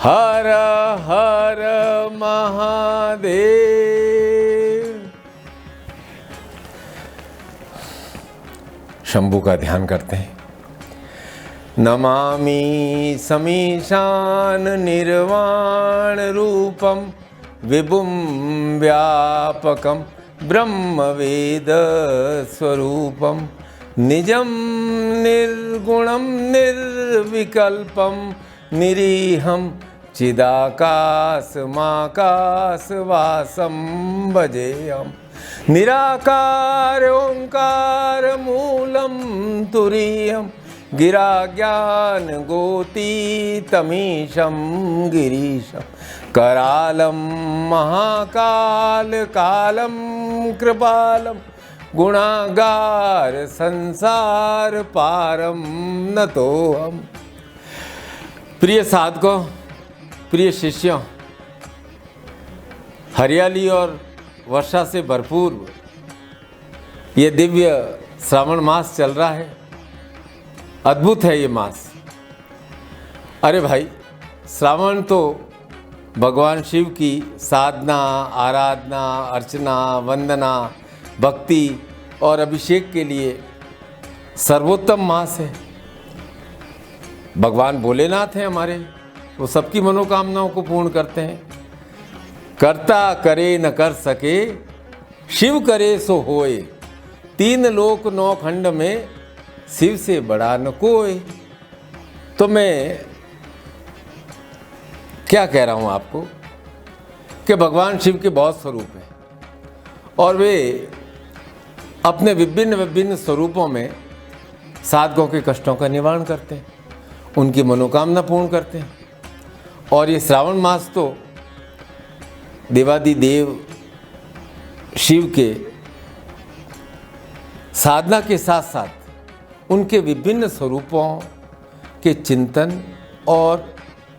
हर हर महादेव। शंभू का ध्यान करते हैं। नमामि समीशान निर्वाण रूपम विभुम व्यापकम ब्रह्म वेद स्वरूपम निजम निर्गुणम निर्विकल्पम निरीहम चिदाकाशमाकाशवासं भजेयम्। निराकार ओंकार मूलं तुरीयं गिराज्ञान गोतीतमीशं गिरीशं करालं महाकाल कालं कृपालं गुणागार संसार पारम नतोऽहम्। प्रिय साधकों, प्रिय शिष्यों, हरियाली और वर्षा से भरपूर ये दिव्य श्रावण मास चल रहा है। अद्भुत है ये मास। अरे भाई, श्रावण तो भगवान शिव की साधना, आराधना, अर्चना, वंदना, भक्ति और अभिषेक के लिए सर्वोत्तम मास है। भगवान भोलेनाथ हैं हमारे, वो सबकी मनोकामनाओं को पूर्ण करते हैं। करता करे न कर सके, शिव करे सो होए। तीन लोक नौ खंड में शिव से बड़ा न कोई। तो मैं क्या कह रहा हूँ आपको कि भगवान शिव के बहुत स्वरूप हैं और वे अपने विभिन्न विभिन्न स्वरूपों में साधकों के कष्टों का निवारण करते हैं, उनकी मनोकामना पूर्ण करते हैं। और ये श्रावण मास तो देवादिदेव शिव के साधना के साथ साथ उनके विभिन्न स्वरूपों के चिंतन और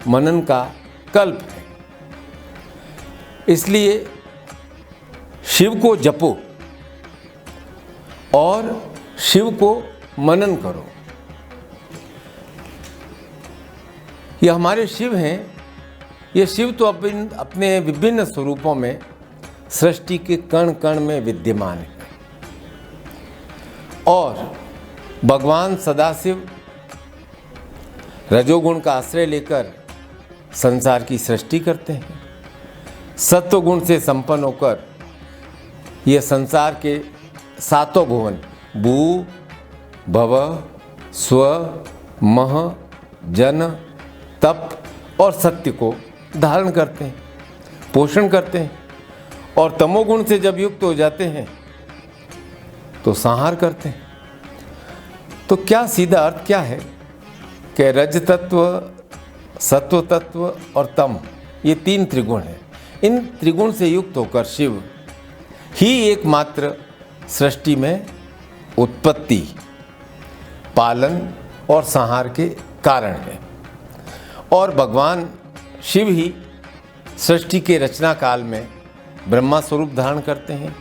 मनन का कल्प है। इसलिए शिव को जपो और शिव को मनन करो। ये हमारे शिव हैं। ये शिव तो अपने विभिन्न स्वरूपों में सृष्टि के कण कण में विद्यमान है और भगवान सदाशिव रजोगुण का आश्रय लेकर संसार की सृष्टि करते हैं। सत्वगुण से संपन्न होकर ये संसार के सातों भुवन भू भव स्व मह जन तप और सत्य को धारण करते हैं, पोषण करते हैं। और तमोगुण से जब युक्त हो जाते हैं तो संहार करते हैं। तो क्या सीधा अर्थ क्या है कि रज तत्व, सत्व तत्व और तम, ये तीन त्रिगुण हैं। इन त्रिगुण से युक्त होकर शिव ही एकमात्र सृष्टि में उत्पत्ति, पालन और संहार के कारण है। और भगवान शिव ही सृष्टि के रचना काल में ब्रह्मा स्वरूप धारण करते हैं,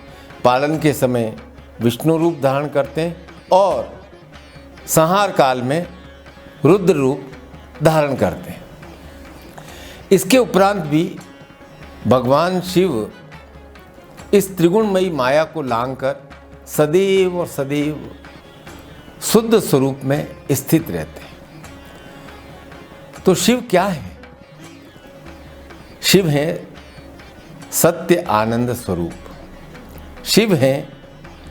पालन के समय विष्णु रूप धारण करते हैं और संहार काल में रुद्र रूप धारण करते हैं। इसके उपरांत भी भगवान शिव इस त्रिगुणमयी माया को लांघकर सदैव और सदैव शुद्ध स्वरूप में स्थित रहते हैं। तो शिव क्या है? शिव है सत्य आनंद स्वरूप, शिव है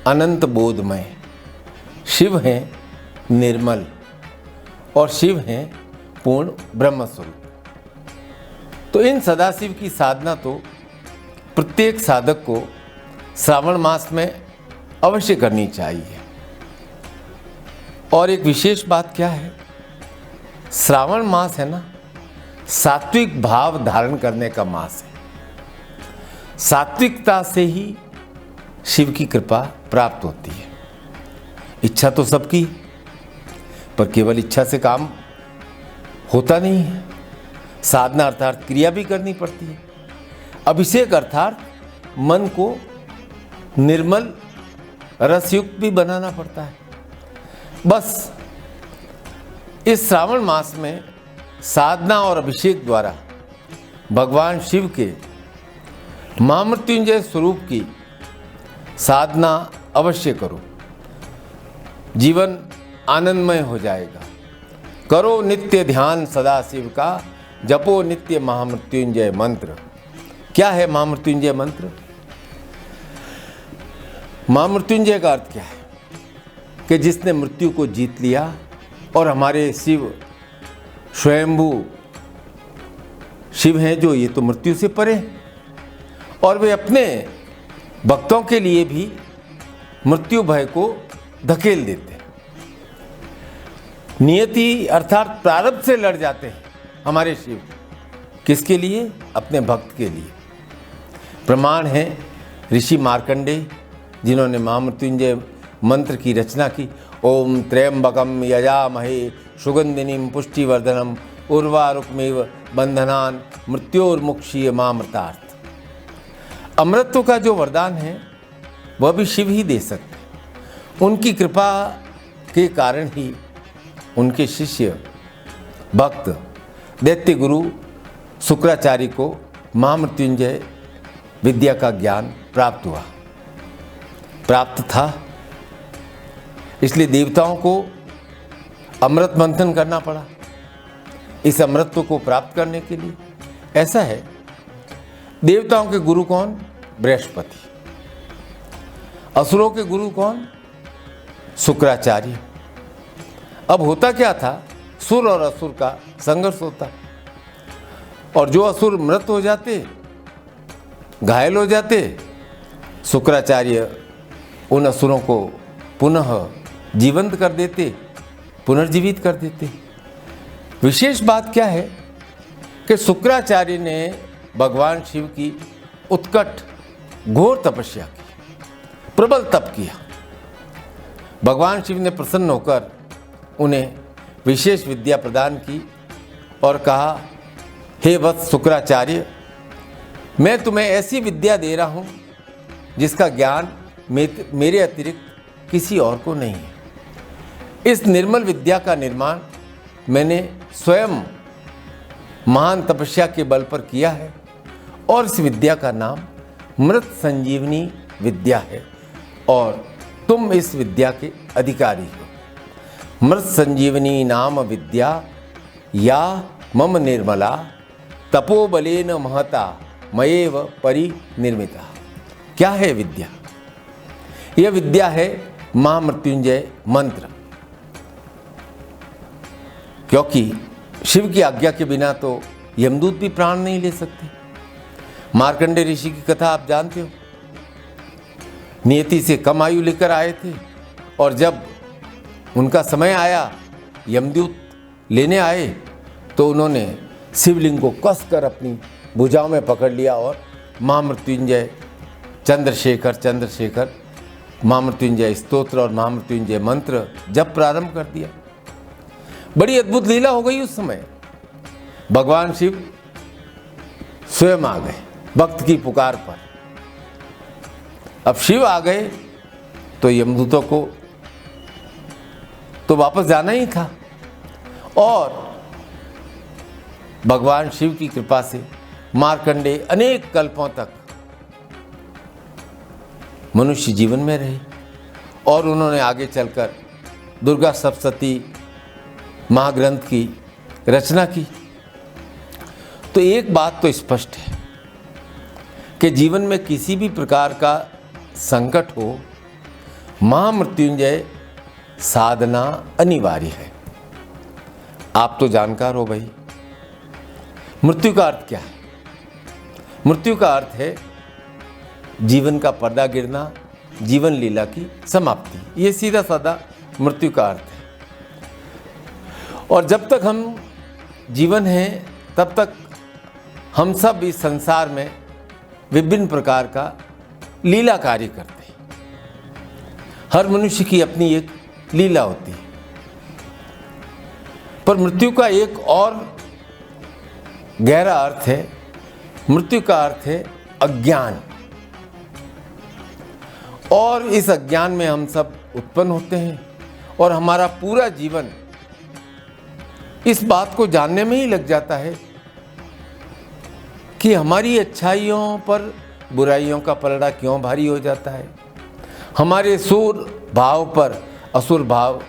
अनंत बोधमय, शिव है निर्मल और शिव है पूर्ण ब्रह्म स्वरूप। तो इन सदाशिव की साधना तो प्रत्येक साधक को श्रावण मास में अवश्य करनी चाहिए। और एक विशेष बात क्या है, श्रावण मास है ना, सात्विक भाव धारण करने का मास है। सात्विकता से ही शिव की कृपा प्राप्त होती है। इच्छा तो सबकी, पर केवल इच्छा से काम होता नहीं है। साधना अर्थात क्रिया भी करनी पड़ती है। अभिषेक अर्थात मन को निर्मल रसयुक्त भी बनाना पड़ता है। बस इस श्रावण मास में साधना और अभिषेक द्वारा भगवान शिव के महामृत्युंजय स्वरूप की साधना अवश्य करो, जीवन आनंदमय हो जाएगा। करो नित्य ध्यान सदा शिव का, जपो नित्य महामृत्युंजय मंत्र। क्या है महामृत्युंजय मंत्र? महामृत्युंजय का अर्थ क्या है कि जिसने मृत्यु को जीत लिया, और हमारे शिव स्वयंभू शिव हैं जो ये तो मृत्यु से परे हैं, और वे अपने भक्तों के लिए भी मृत्यु भय को धकेल देते हैं। नियति अर्थात प्रारब्ध से लड़ जाते हैं हमारे शिव। किसके लिए? अपने भक्त के लिए। प्रमाण है ऋषि मार्कंडेय, जिन्होंने महामृत्युंजय मंत्र की रचना की। ओम त्र्यंबकम यजामहे सुगंधिनीम पुष्टिवर्धनम उर्वारुकमेव बंधनान मृत्योर्मुक्षीय मामृतार्थ। अमृतत्व का जो वरदान है वह भी शिव ही दे सकते हैं। उनकी कृपा के कारण ही उनके शिष्य भक्त दैत्य गुरु शुक्राचार्य को महामृत्युंजय विद्या का ज्ञान प्राप्त था। इसलिए देवताओं को अमृत मंथन करना पड़ा इस अमृतत्व को प्राप्त करने के लिए। ऐसा है, देवताओं के गुरु कौन? बृहस्पति। असुरों के गुरु कौन? शुक्राचार्य। अब होता क्या था, सुर और असुर का संघर्ष होता, और जो असुर मृत हो जाते, घायल हो जाते, शुक्राचार्य उन असुरों को पुनः जीवंत कर देते, पुनर्जीवित कर देते। विशेष बात क्या है कि शुक्राचार्य ने भगवान शिव की उत्कट घोर तपस्या की, प्रबल तप किया। भगवान शिव ने प्रसन्न होकर उन्हें विशेष विद्या प्रदान की और कहा, हे वत्स शुक्राचार्य, मैं तुम्हें ऐसी विद्या दे रहा हूँ जिसका ज्ञान मेरे अतिरिक्त किसी और को नहीं है। इस निर्मल विद्या का निर्माण मैंने स्वयं महान तपस्या के बल पर किया है, और इस विद्या का नाम मृत संजीवनी विद्या है, और तुम इस विद्या के अधिकारी हो। मृत संजीवनी नाम विद्या या मम निर्मला तपोबलेन महता मयेव परिनिर्मिता। क्या है विद्या? यह विद्या है महामृत्युंजय मंत्र। क्योंकि शिव की आज्ञा के बिना तो यमदूत भी प्राण नहीं ले सकते। मार्कंडेय ऋषि की कथा आप जानते हो। नियति से कम आयु लेकर आए थे, और जब उनका समय आया, यमदूत लेने आए, तो उन्होंने शिवलिंग को कसकर अपनी भुजाओं में पकड़ लिया और महामृत्युंजय चंद्रशेखर महामृत्युंजय स्तोत्र और महामृत्युंजय मंत्र जब प्रारंभ कर दिया। बड़ी अद्भुत लीला हो गई उस समय। भगवान शिव स्वयं आ गए भक्त की पुकार पर। अब शिव आ गए तो यमदूतों को तो वापस जाना ही था, और भगवान शिव की कृपा से मार्कंडेय अनेक कल्पों तक मनुष्य जीवन में रहे, और उन्होंने आगे चलकर दुर्गा सप्तशती महाग्रंथ की रचना की। तो एक बात तो स्पष्ट है कि जीवन में किसी भी प्रकार का संकट हो, महामृत्युंजय साधना अनिवार्य है। आप तो जानकार हो भाई। मृत्यु का अर्थ क्या है? मृत्यु का अर्थ है जीवन का पर्दा गिरना, जीवन लीला की समाप्ति। ये सीधा साधा मृत्यु का अर्थ है। और जब तक हम जीवन हैं, तब तक हम सब इस संसार में विभिन्न प्रकार का लीला कार्य करते हैं। हर मनुष्य की अपनी एक लीला होती है। पर मृत्यु का एक और गहरा अर्थ है। मृत्यु का अर्थ है अज्ञान, और इस अज्ञान में हम सब उत्पन्न होते हैं, और हमारा पूरा जीवन इस बात को जानने में ही लग जाता है कि हमारी अच्छाइयों पर बुराइयों का पलड़ा क्यों भारी हो जाता है, हमारे सुर भाव पर असुर भाव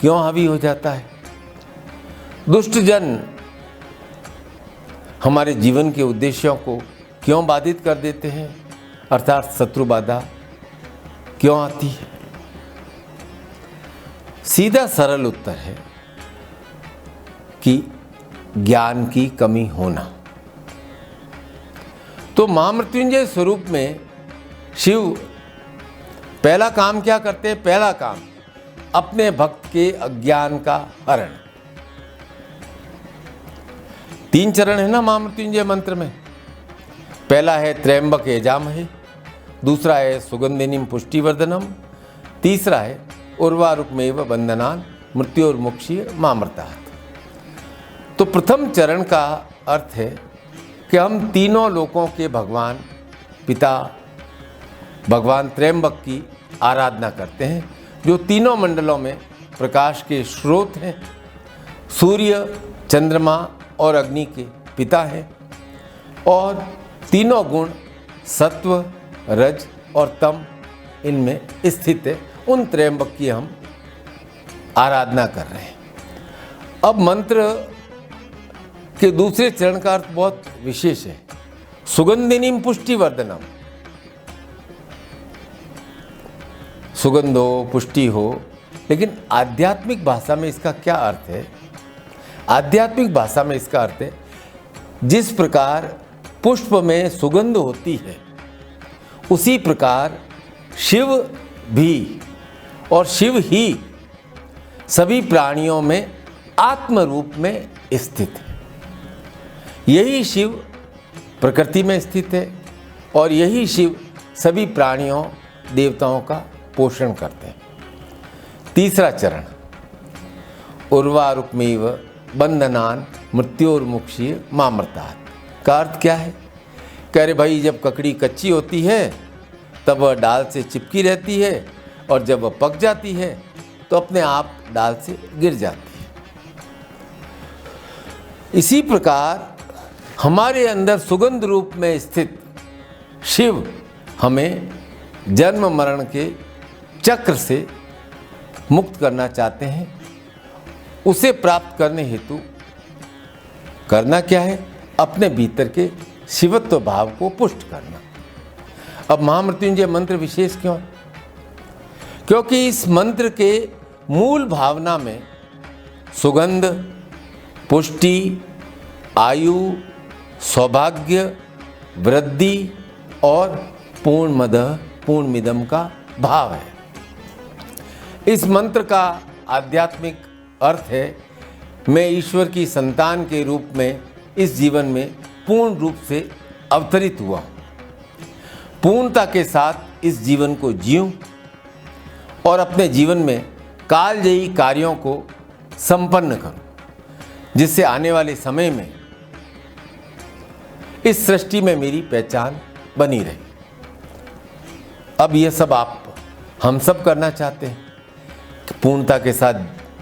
क्यों हावी हो जाता है, दुष्ट जन हमारे जीवन के उद्देश्यों को क्यों बाधित कर देते हैं, अर्थात शत्रु बाधा क्यों आती है। सीधा सरल उत्तर है कि ज्ञान की कमी होना। तो महामृत्युंजय स्वरूप में शिव पहला काम क्या करते हैं? पहला काम अपने भक्त के अज्ञान का हरण। 3 चरण है ना महामृत्युंजय मंत्र में। पहला है त्र्यंबक यजामहे, दूसरा है सुगंधिनीम पुष्टिवर्धनम, तीसरा है उर्वारुकमेव बंधनान मृत्योर्मुक्षीय मामृतात्। तो प्रथम चरण का अर्थ है कि हम तीनों लोकों के भगवान पिता भगवान त्र्यंबक की आराधना करते हैं, जो तीनों मंडलों में प्रकाश के स्रोत हैं, सूर्य, चंद्रमा और अग्नि के पिता हैं, और तीनों गुण सत्व, रज और तम इनमें स्थित है। उन त्र्यंबक की हम आराधना कर रहे हैं। अब मंत्र के दूसरे चरण का अर्थ बहुत विशेष है, सुगंधिनीम पुष्टिवर्धनम। सुगंध हो, पुष्टि हो, लेकिन आध्यात्मिक भाषा में इसका क्या अर्थ है? आध्यात्मिक भाषा में इसका अर्थ है, जिस प्रकार पुष्प में सुगंध होती है उसी प्रकार शिव भी और शिव ही सभी प्राणियों में आत्म रूप में स्थित है। यही शिव प्रकृति में स्थित है और यही शिव सभी प्राणियों देवताओं का पोषण करते हैं। तीसरा चरण उर्वारुकमेव बंधनान मृत्योर्मुक्षीय मामृतात् का अर्थ क्या है? कह रहे भाई, जब ककड़ी कच्ची होती है तब वह डाल से चिपकी रहती है और जब वह पक जाती है तो अपने आप डाल से गिर जाती है। इसी प्रकार हमारे अंदर सुगंध रूप में स्थित शिव हमें जन्म मरण के चक्र से मुक्त करना चाहते हैं। उसे प्राप्त करने हेतु करना क्या है? अपने भीतर के शिवत्व भाव को पुष्ट करना। अब महामृत्युंजय मंत्र विशेष क्यों है? क्योंकि इस मंत्र के मूल भावना में सुगंध, पुष्टि, आयु, सौभाग्य, वृद्धि और पूर्णमदः पूर्णमिदं का भाव है। इस मंत्र का आध्यात्मिक अर्थ है, मैं ईश्वर की संतान के रूप में इस जीवन में पूर्ण रूप से अवतरित हुआ हूँ। पूर्णता के साथ इस जीवन को जीऊं और अपने जीवन में कालजयी कार्यों को संपन्न करूं, जिससे आने वाले समय में इस सृष्टि में मेरी पहचान बनी रहे। अब यह सब हम सब करना चाहते हैं, पूर्णता के साथ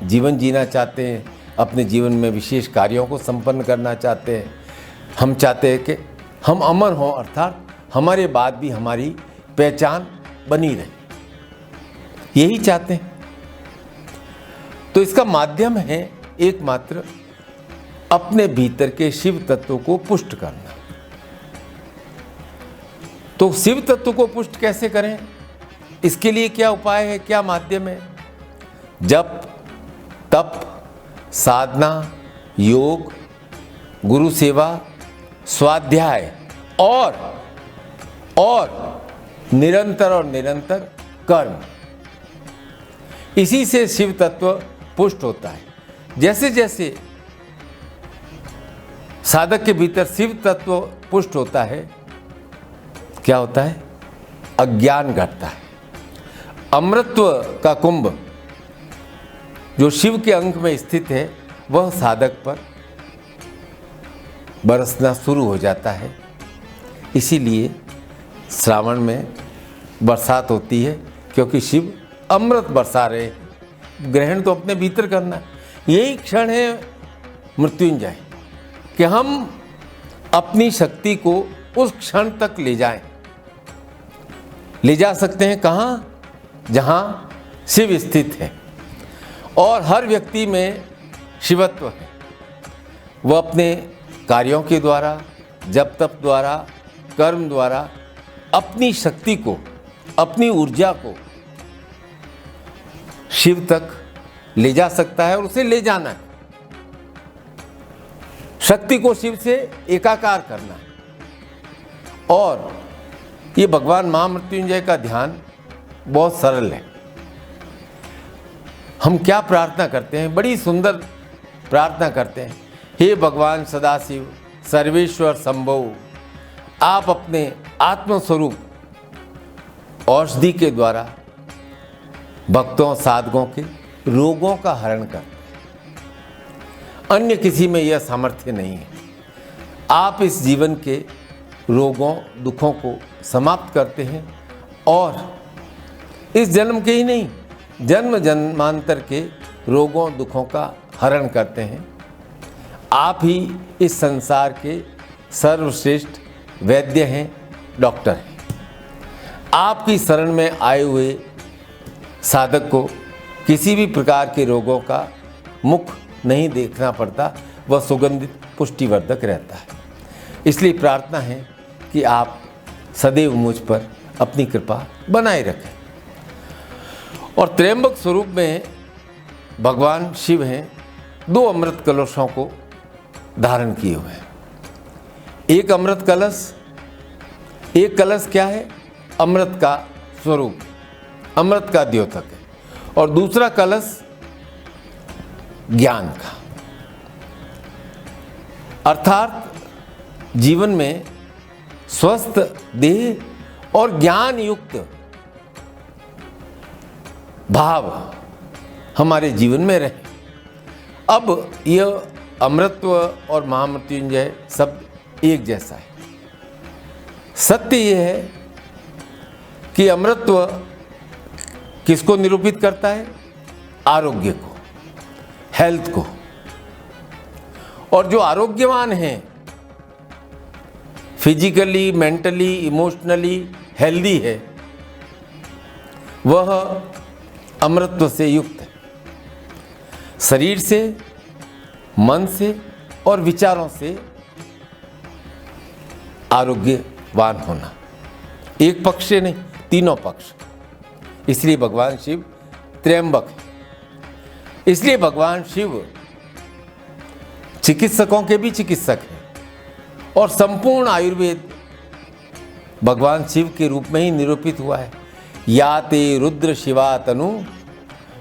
जीवन जीना चाहते हैं, अपने जीवन में विशेष कार्यों को संपन्न करना चाहते हैं। हम चाहते हैं कि हम अमर हों, अर्थात हमारे बाद भी हमारी पहचान बनी रहे, यही चाहते हैं। तो इसका माध्यम है एकमात्र अपने भीतर के शिव तत्व को पुष्ट करना। तो शिव तत्व को पुष्ट कैसे करें? इसके लिए क्या उपाय है, क्या माध्यम है? जप, तप, साधना, योग, गुरु सेवा, स्वाध्याय और निरंतर कर्म। इसी से शिव तत्व पुष्ट होता है। जैसे जैसे साधक के भीतर शिव तत्व पुष्ट होता है, क्या होता है? अज्ञान घटता है। अमृतत्व का कुंभ जो शिव के अंक में स्थित है, वह साधक पर बरसना शुरू हो जाता है। इसीलिए श्रावण में बरसात होती है, क्योंकि शिव अमृत बरसा रहे। ग्रहण तो अपने भीतर करना है। यही क्षण है मृत्युंजय, कि हम अपनी शक्ति को उस क्षण तक ले जाएं। ले जा सकते हैं कहाँ? जहाँ शिव स्थित है। और हर व्यक्ति में शिवत्व है। वह अपने कार्यों के द्वारा, जप तप द्वारा, कर्म द्वारा अपनी शक्ति को, अपनी ऊर्जा को शिव तक ले जा सकता है और उसे ले जाना है। शक्ति को शिव से एकाकार करना है। और ये भगवान महामृत्युंजय का ध्यान बहुत सरल है। हम क्या प्रार्थना करते हैं? बड़ी सुंदर प्रार्थना करते हैं, हे भगवान सदाशिव सर्वेश्वर संभव, आप अपने आत्मस्वरूप औषधि के द्वारा भक्तों साधकों के रोगों का हरण करते हैं। अन्य किसी में यह सामर्थ्य नहीं है। आप इस जीवन के रोगों दुखों को समाप्त करते हैं और इस जन्म के ही नहीं, जन्म जन्मांतर के रोगों दुखों का हरण करते हैं। आप ही इस संसार के सर्वश्रेष्ठ वैद्य हैं, डॉक्टर हैं। आपकी शरण में आए हुए साधक को किसी भी प्रकार के रोगों का मुख नहीं देखना पड़ता, वह सुगंधित पुष्टिवर्धक रहता है। इसलिए प्रार्थना है कि आप सदैव मुझ पर अपनी कृपा बनाए रखें। और त्र्यंबक स्वरूप में भगवान शिव हैं, 2 अमृत कलशों को धारण किए हुए हैं। एक अमृत कलश, एक कलश क्या है? अमृत का स्वरूप, अमृत का द्योतक है। और दूसरा कलश ज्ञान का। अर्थात जीवन में स्वस्थ देह और ज्ञान युक्त भाव हमारे जीवन में रहे। अब यह अमृतत्व और महामृत्युंजय शब्द एक जैसा है। सत्य यह है कि अमृतत्व किसको निरूपित करता है? आरोग्य को, हेल्थ को। और जो आरोग्यवान हैं, फिजिकली, मेंटली, इमोशनली हेल्दी है, वह अमृतत्व से युक्त है। शरीर से, मन से और विचारों से आरोग्यवान होना, एक पक्ष से नहीं, तीनों पक्ष। इसलिए भगवान शिव त्र्यंबक है। इसलिए भगवान शिव चिकित्सकों के भी चिकित्सक हैं और संपूर्ण आयुर्वेद भगवान शिव के रूप में ही निरूपित हुआ है। या ते रुद्र शिवा तनु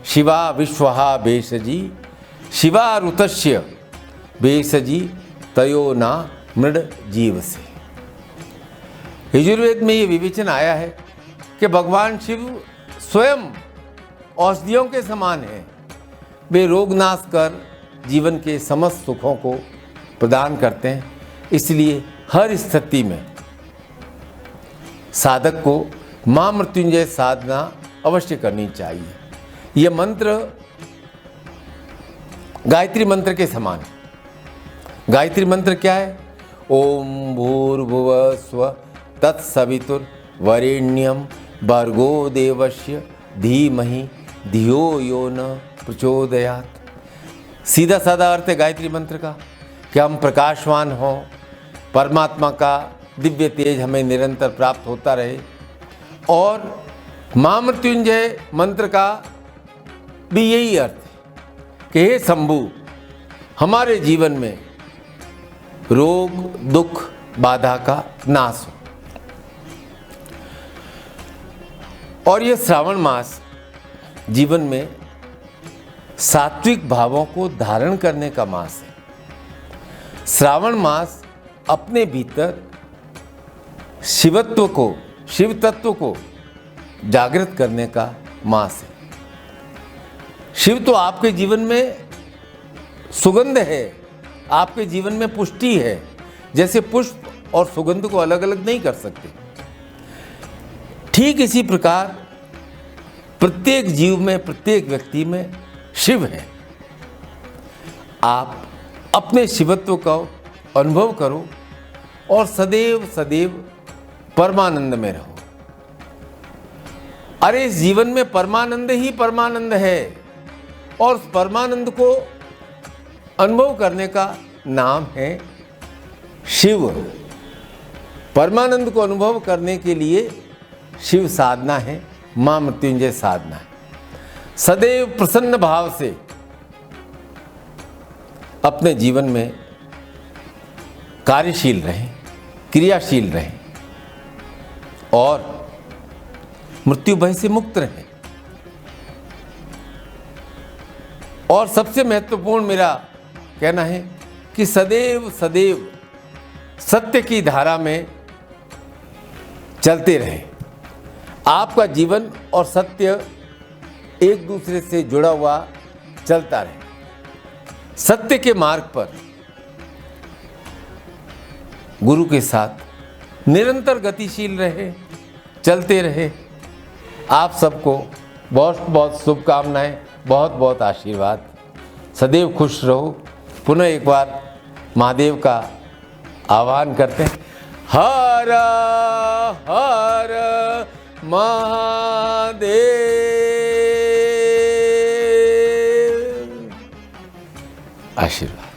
शिवा विश्वहा भेषजी शिवा ऋतस्य भेषजी तयो ना मृड जीव से। यजुर्वेद में ये विवेचन आया है कि भगवान शिव स्वयं औषधियों के समान हैं। वे रोगनाश कर जीवन के समस्त सुखों को प्रदान करते हैं। इसलिए हर स्थिति में साधक को महामृत्युंजय साधना अवश्य करनी चाहिए। यह मंत्र गायत्री मंत्र के समान है। गायत्री मंत्र क्या है? ओम भूर्भुवः स्वः तत्सवितुर्वरेण्यं भर्गो देवस्य धीमहि धियो यो न प्रचोदयात्। सीधा साधा अर्थ है गायत्री मंत्र का कि हम प्रकाशवान हों, परमात्मा का दिव्य तेज हमें निरंतर प्राप्त होता रहे। और महामृत्युंजय मंत्र का भी यही अर्थ है कि हे शंभु, हमारे जीवन में रोग दुख बाधा का नाश हो। और ये श्रावण मास जीवन में सात्विक भावों को धारण करने का मास है। श्रावण मास अपने भीतर शिवत्व को, शिव तत्व को जागृत करने का मास है। शिव तो आपके जीवन में सुगंध है, आपके जीवन में पुष्टि है। जैसे पुष्प और सुगंध को अलग अलग नहीं कर सकते, ठीक इसी प्रकार प्रत्येक जीव में, प्रत्येक व्यक्ति में शिव है। आप अपने शिवत्व का अनुभव करो और सदैव सदैव परमानंद में रहो। अरे इस जीवन में परमानंद ही परमानंद है, और उस परमानंद को अनुभव करने का नाम है शिव। परमानंद को अनुभव करने के लिए शिव साधना है, मां मृत्युंजय साधना है। सदैव प्रसन्न भाव से अपने जीवन में कार्यशील रहें, क्रियाशील रहें और मृत्यु भय से मुक्त रहें। और सबसे महत्वपूर्ण मेरा कहना है कि सदैव सदैव सत्य की धारा में चलते रहें। आपका जीवन और सत्य एक दूसरे से जुड़ा हुआ चलता रहे। सत्य के मार्ग पर गुरु के साथ निरंतर गतिशील रहे, चलते रहे। आप सबको बहुत बहुत शुभकामनाएं, बहुत बहुत आशीर्वाद। सदैव खुश रहो। पुनः एक बार महादेव का आह्वान करते हैं। हर हर महादेव। आशीर्वाद।